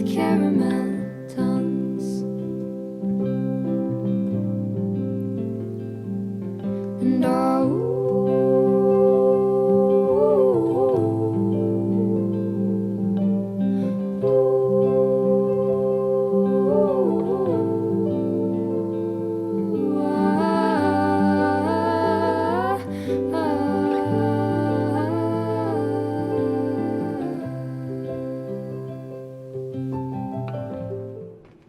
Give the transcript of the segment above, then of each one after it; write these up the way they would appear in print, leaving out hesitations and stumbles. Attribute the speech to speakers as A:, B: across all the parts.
A: caramel tongues. And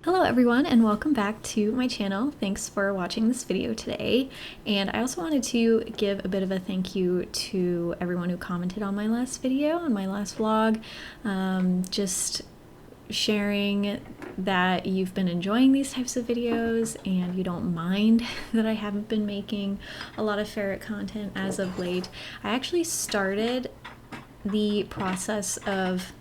B: Hello everyone and welcome back to my channel. Thanks for watching this video today. And I also wanted to give a bit of a thank you to everyone who commented on my last video, on my last vlog, just sharing that you've been enjoying these types of videos and you don't mind that I haven't been making a lot of ferret content as of late. I actually started the process of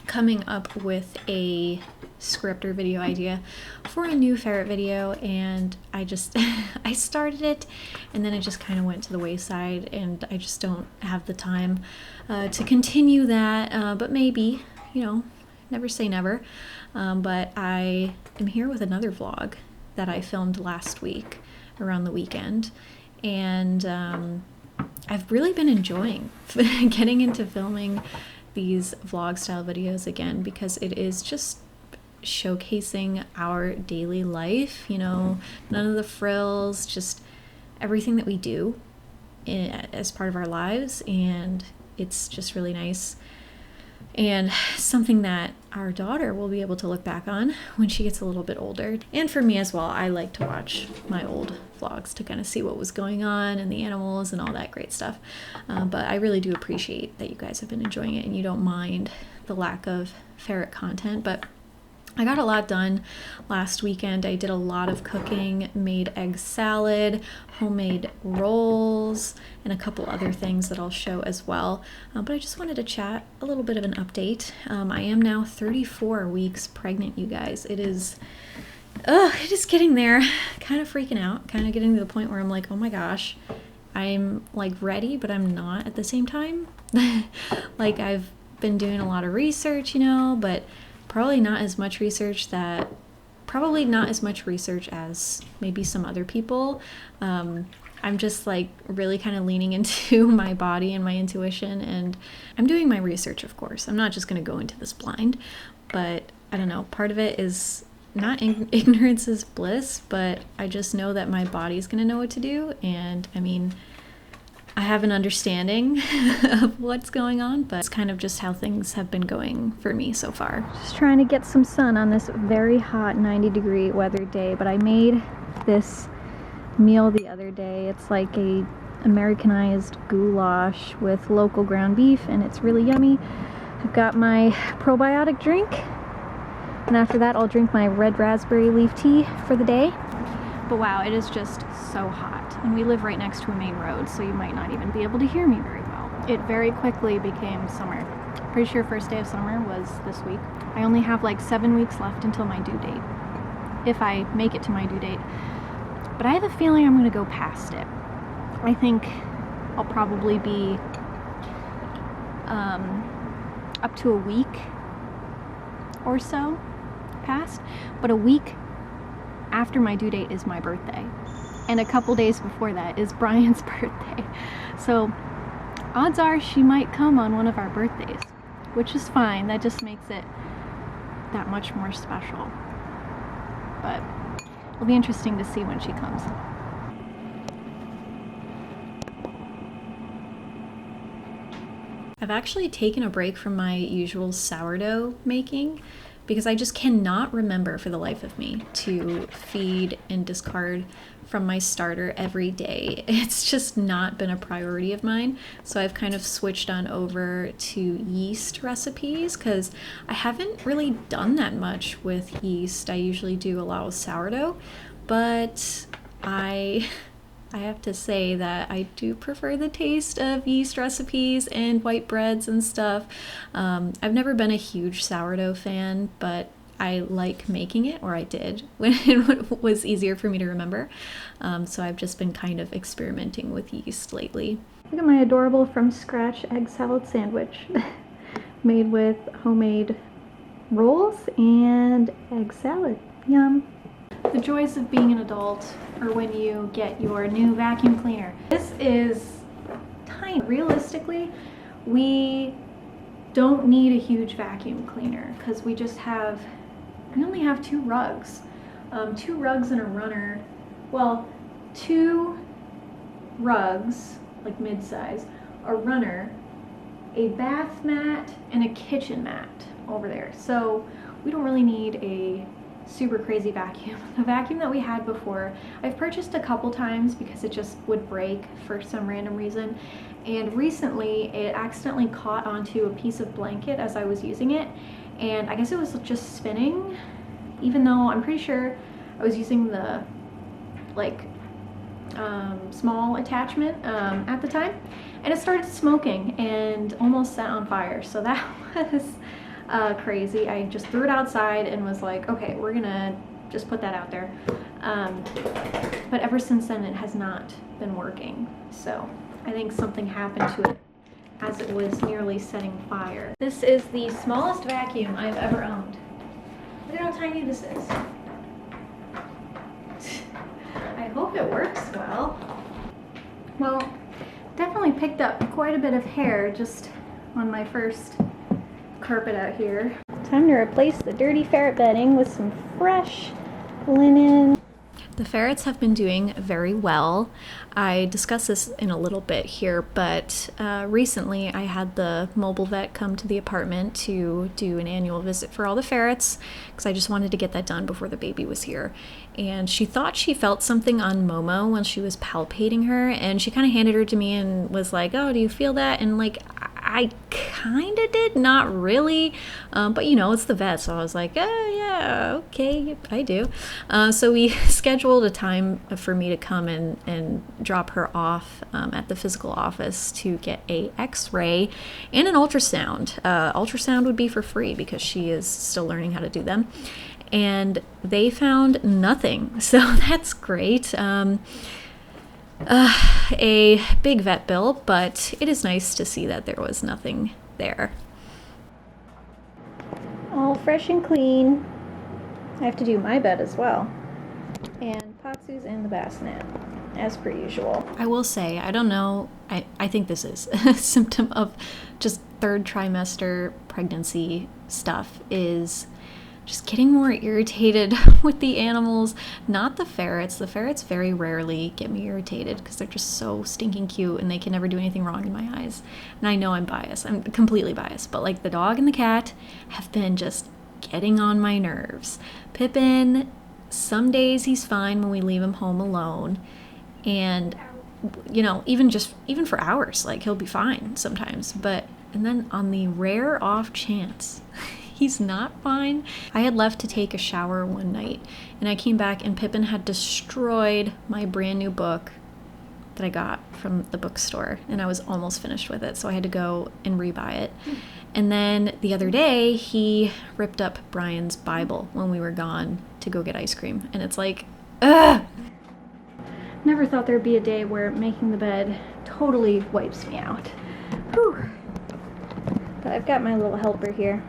B: coming up with a script or video idea for a new ferret video, and I just I started it and then it just kind of went to the wayside, and I just don't have the time to continue that, but maybe, you know, never say never. But I am here with another vlog that I filmed last week around the weekend, and I've really been enjoying getting into filming these vlog style videos again, because it is just showcasing our daily life, you know, none of the frills, just everything that we do as part of our lives. And it's just really nice and something that our daughter will be able to look back on when she gets a little bit older. And for me as well, I like to watch my old vlogs to kind of see what was going on and the animals and all that great stuff. But I really do appreciate that you guys have been enjoying it and you don't mind the lack of ferret content. But I got a lot done last weekend. I did a lot of cooking, made egg salad, homemade rolls, and a couple other things that I'll show as well. But I just wanted to chat a little bit of an update. I am now 34 weeks pregnant, you guys. It is getting there. Kind of freaking out, kind of getting to the point where I'm like, oh my gosh, I'm like ready, but I'm not at the same time. Like, I've been doing a lot of research, you know, but probably not as much research as maybe some other people. I'm just like really kind of leaning into my body and my intuition, and I'm doing my research, of course. I'm not just going to go into this blind, but I don't know, part of it is not ignorance is bliss, but I just know that my body's going to know what to do. And I mean, I have an understanding of what's going on, but it's kind of just how things have been going for me so far. Just trying to get some sun on this very hot 90-degree weather day, but I made this meal the other day. It's like a Americanized goulash with local ground beef, and it's really yummy. I've got my probiotic drink, and after that I'll drink my red raspberry leaf tea for the day. But wow, it is just so hot. And we live right next to a main road, so you might not even be able to hear me very well. It very quickly became summer. Pretty sure first day of summer was this week. I only have like 7 weeks left until my due date, if I make it to my due date. But I have a feeling I'm going to go past it. I think I'll probably be up to a week or so past, but a week after my due date is my birthday, and a couple days before that is Brian's birthday. So odds are she might come on one of our birthdays, which is fine. That just makes it that much more special. But it'll be interesting to see when she comes. I've actually taken a break from my usual sourdough making because I just cannot remember for the life of me to feed and discard from my starter every day. It's just not been a priority of mine. So I've kind of switched on over to yeast recipes because I haven't really done that much with yeast. I usually do a lot with sourdough, but I have to say that I do prefer the taste of yeast recipes and white breads and stuff. I've never been a huge sourdough fan, but I like making it, or I did, when it was easier for me to remember. So I've just been kind of experimenting with yeast lately. Look at my adorable from scratch egg salad sandwich made with homemade rolls and egg salad. Yum. The joys of being an adult are when you get your new vacuum cleaner. This is tiny. Realistically, we don't need a huge vacuum cleaner because we only have 2 rugs. 2 rugs and a runner. Well, 2 rugs, like mid-size, a runner, a bath mat, and a kitchen mat over there. So we don't really need a super crazy vacuum. The vacuum that we had before, I've purchased a couple times because it just would break for some random reason. And recently it accidentally caught onto a piece of blanket as I was using it. And I guess it was just spinning, even though I'm pretty sure I was using the small attachment at the time, and it started smoking and almost set on fire. So that was crazy. I just threw it outside and was like, okay, we're gonna just put that out there. But ever since then it has not been working. So I think something happened to it as it was nearly setting fire. This is the smallest vacuum I've ever owned. Look at how tiny this is. I hope it works well. Well, definitely picked up quite a bit of hair just on my first carpet out here. Time to replace the dirty ferret bedding with some fresh linen. The ferrets have been doing very well. I discuss this in a little bit here, but recently I had the mobile vet come to the apartment to do an annual visit for all the ferrets because I just wanted to get that done before the baby was here. And she thought she felt something on Momo when she was palpating her, and she kind of handed her to me and was like, oh, do you feel that? And like, I kind of did, not really, but you know, it's the vet, so I was like, oh yeah, okay, I do. So we scheduled a time for me to come and drop her off at the physical office to get a x-ray and an ultrasound. Ultrasound would be for free because she is still learning how to do them. And they found nothing, so that's great. A big vet bill, but it is nice to see that there was nothing there. All fresh and clean. I have to do my bed as well. And Pazu's in the bassinet, as per usual. I will say, I don't know, I think this is a symptom of just 3rd trimester pregnancy stuff, is just getting more irritated with the animals, not the ferrets. The ferrets very rarely get me irritated because they're just so stinking cute and they can never do anything wrong in my eyes. And I know I'm biased. I'm completely biased. But like the dog and the cat have been just getting on my nerves. Pippin, some days he's fine when we leave him home alone. And, you know, even for hours, like he'll be fine sometimes. And then on the rare off chance he's not fine. I had left to take a shower one night and I came back and Pippin had destroyed my brand new book that I got from the bookstore, and I was almost finished with it, so I had to go and rebuy it. And then the other day he ripped up Brian's Bible when we were gone to go get ice cream, and it's like, ugh! Never thought there'd be a day where making the bed totally wipes me out. Whew. But I've got my little helper here.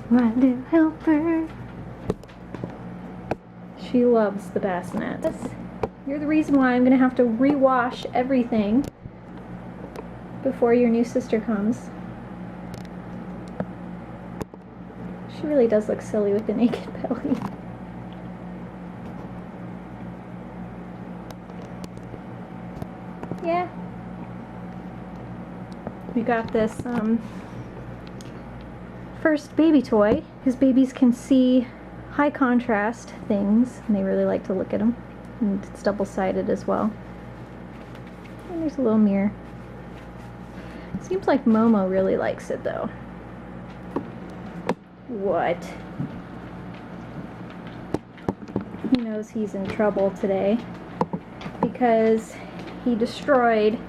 B: My little helper. She loves the bassinet. You're the reason why I'm gonna have to rewash everything before your new sister comes. She really does look silly with the naked belly. Yeah. We got this first baby toy, because babies can see high contrast things and they really like to look at them, and it's double-sided as well. And there's a little mirror. Seems like Momo really likes it though. What? He knows he's in trouble today because he destroyed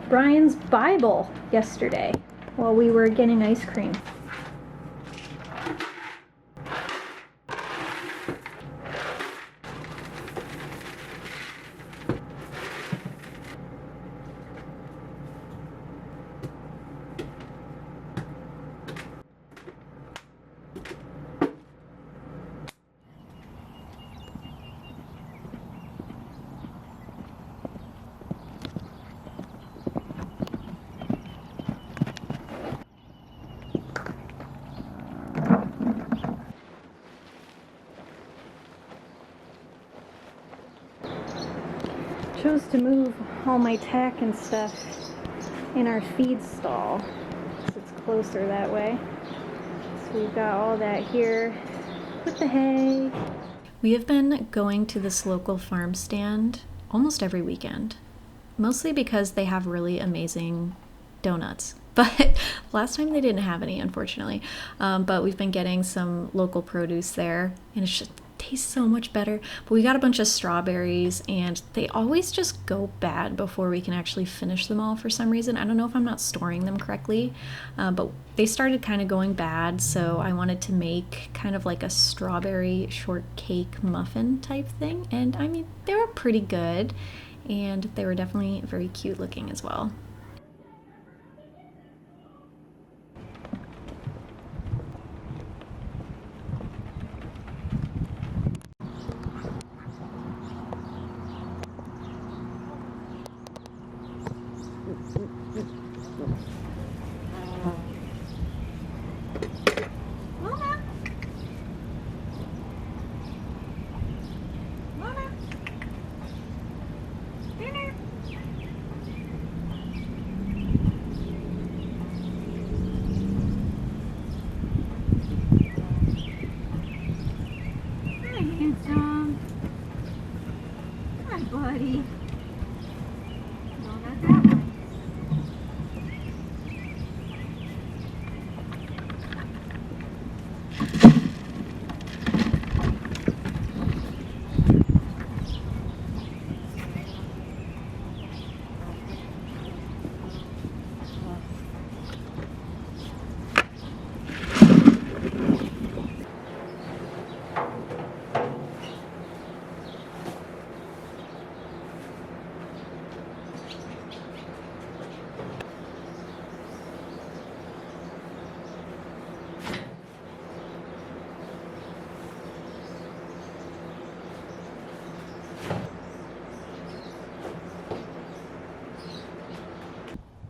B: Brian's Bible yesterday while we were getting ice cream. chose to move all my tack and stuff in our feed stall because it's closer that way. So we've got all that here with the hay. We have been going to this local farm stand almost every weekend, mostly because they have really amazing donuts. But last time they didn't have any, unfortunately. But we've been getting some local produce there, and it just tastes so much better. But we got a bunch of strawberries, and they always just go bad before we can actually finish them all for some reason. I don't know if I'm not storing them correctly, but they started kind of going bad, so I wanted to make kind of like a strawberry shortcake muffin type thing. And I mean, they were pretty good, and they were definitely very cute looking as well. Buddy. No, not that one.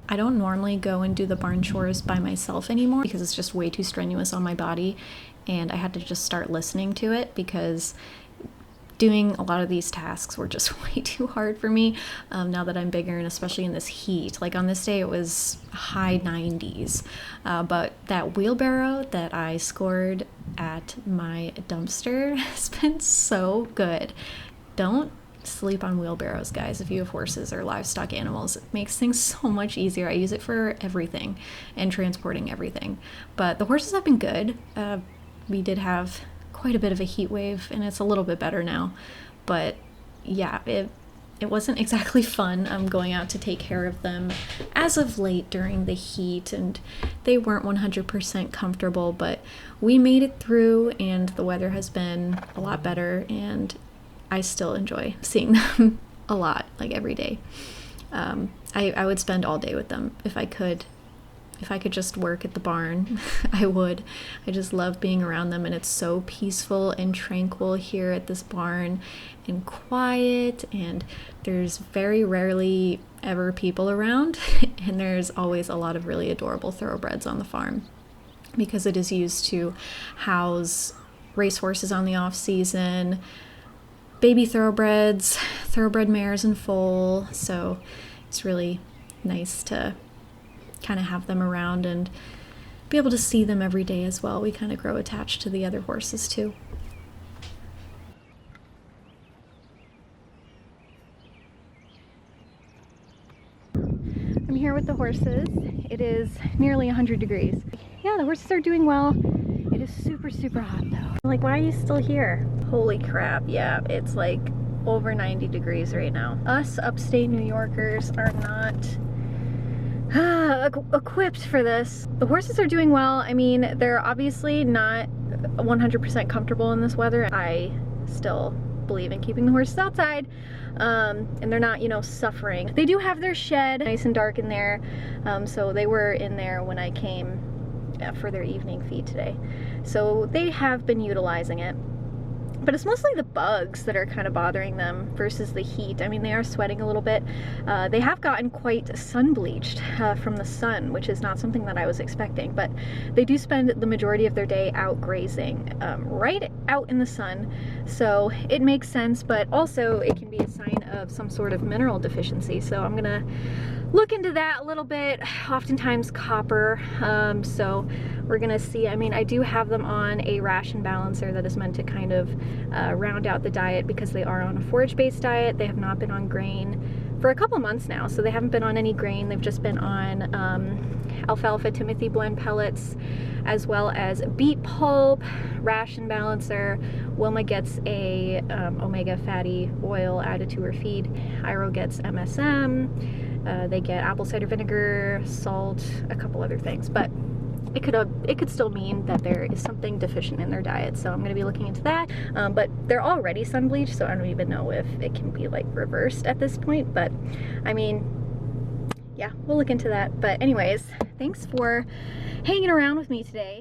B: I don't normally go and do the barn chores by myself anymore because it's just way too strenuous on my body, and I had to just start listening to it because doing a lot of these tasks were just way too hard for me now that I'm bigger, and especially in this heat. Like on this day it was high 90s, but that wheelbarrow that I scored at my dumpster has been so good. Don't sleep on wheelbarrows, guys, if you have horses or livestock animals. It makes things so much easier. I use it for everything and transporting everything. But the horses have been good. We did have quite a bit of a heat wave, and it's a little bit better now. But yeah, it wasn't exactly fun going out to take care of them as of late during the heat, and they weren't 100% comfortable, but we made it through, and the weather has been a lot better, and I still enjoy seeing them a lot, like every day. I would spend all day with them if I could. If I could just work at the barn, I would. I just love being around them, and it's so peaceful and tranquil here at this barn, and quiet, and there's very rarely ever people around, and there's always a lot of really adorable thoroughbreds on the farm because it is used to house racehorses on the off season, baby thoroughbreds, thoroughbred mares and foal, so it's really nice to kind of have them around and be able to see them every day as well. We kind of grow attached to the other horses too. I'm here with the horses. It is nearly 100 degrees. Yeah, the horses are doing well. It is super, super hot though. Like, why are you still here? Holy crap, yeah, it's like over 90 degrees right now. Us upstate New Yorkers are not equipped for this. The horses are doing well. I mean, they're obviously not 100% comfortable in this weather. I still believe in keeping the horses outside, and they're not, you know, suffering. They do have their shed nice and dark in there, so they were in there when I came for their evening feed today. So they have been utilizing it. But it's mostly the bugs that are kind of bothering them versus the heat. I mean, they are sweating a little bit. They have gotten quite sun bleached from the sun, which is not something that I was expecting, but they do spend the majority of their day out grazing, right out in the sun. So it makes sense, but also it can be a sign of some sort of mineral deficiency. So I'm gonna look into that a little bit, oftentimes copper. So we're gonna see. I mean, I do have them on a ration balancer that is meant to kind of round out the diet because they are on a forage-based diet. They have not been on grain for a couple months now, so they haven't been on any grain. They've just been on alfalfa Timothy blend pellets, as well as beet pulp, ration balancer. Wilma gets a omega fatty oil added to her feed. Iro gets MSM. They get apple cider vinegar, salt, a couple other things, but it could still mean that there is something deficient in their diet. So I'm going to be looking into that. But they're already sun bleached, so I don't even know if it can be like reversed at this point. But I mean, yeah, we'll look into that. But anyways, thanks for hanging around with me today.